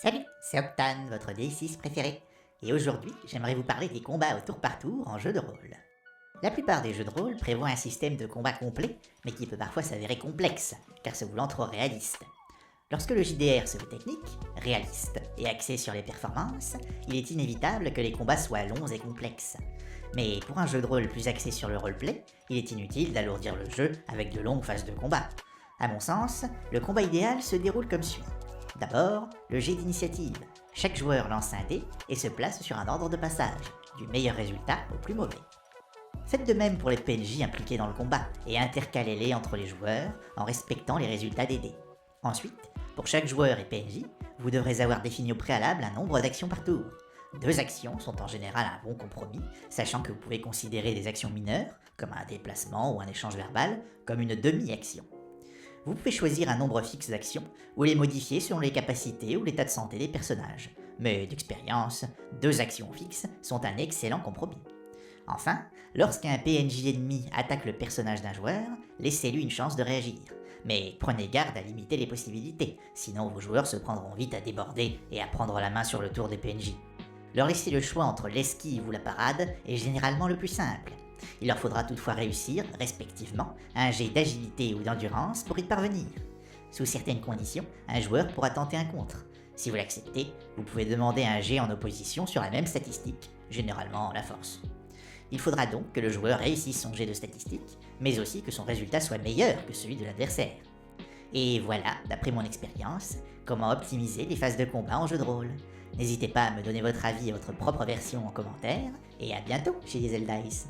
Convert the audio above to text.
Salut, c'est Octane, votre D6 préféré. Et aujourd'hui, j'aimerais vous parler des combats au tour par tour en jeu de rôle. La plupart des jeux de rôle prévoient un système de combat complet, mais qui peut parfois s'avérer complexe, car se voulant trop réaliste. Lorsque le JDR se veut technique, réaliste et axé sur les performances, il est inévitable que les combats soient longs et complexes. Mais pour un jeu de rôle plus axé sur le roleplay, il est inutile d'alourdir le jeu avec de longues phases de combat. À mon sens, le combat idéal se déroule comme suit. D'abord, le jet d'initiative. Chaque joueur lance un dé et se place sur un ordre de passage, du meilleur résultat au plus mauvais. Faites de même pour les PNJ impliqués dans le combat et intercalez-les entre les joueurs en respectant les résultats des dés. Ensuite, pour chaque joueur et PNJ, vous devrez avoir défini au préalable un nombre d'actions par tour. 2 actions sont en général un bon compromis, sachant que vous pouvez considérer des actions mineures, comme un déplacement ou un échange verbal, comme une demi-action. Vous pouvez choisir un nombre fixe d'actions ou les modifier selon les capacités ou l'état de santé des personnages. Mais d'expérience, 2 actions fixes sont un excellent compromis. Enfin, lorsqu'un PNJ ennemi attaque le personnage d'un joueur, laissez-lui une chance de réagir. Mais prenez garde à limiter les possibilités, sinon vos joueurs se prendront vite à déborder et à prendre la main sur le tour des PNJ. Leur laisser le choix entre l'esquive ou la parade est généralement le plus simple. Il leur faudra toutefois réussir, respectivement, un jet d'agilité ou d'endurance pour y parvenir. Sous certaines conditions, un joueur pourra tenter un contre. Si vous l'acceptez, vous pouvez demander un jet en opposition sur la même statistique, généralement la force. Il faudra donc que le joueur réussisse son jet de statistique, mais aussi que son résultat soit meilleur que celui de l'adversaire. Et voilà, d'après mon expérience, comment optimiser les phases de combat en jeu de rôle. N'hésitez pas à me donner votre avis et votre propre version en commentaire, et à bientôt chez Diesel Dice.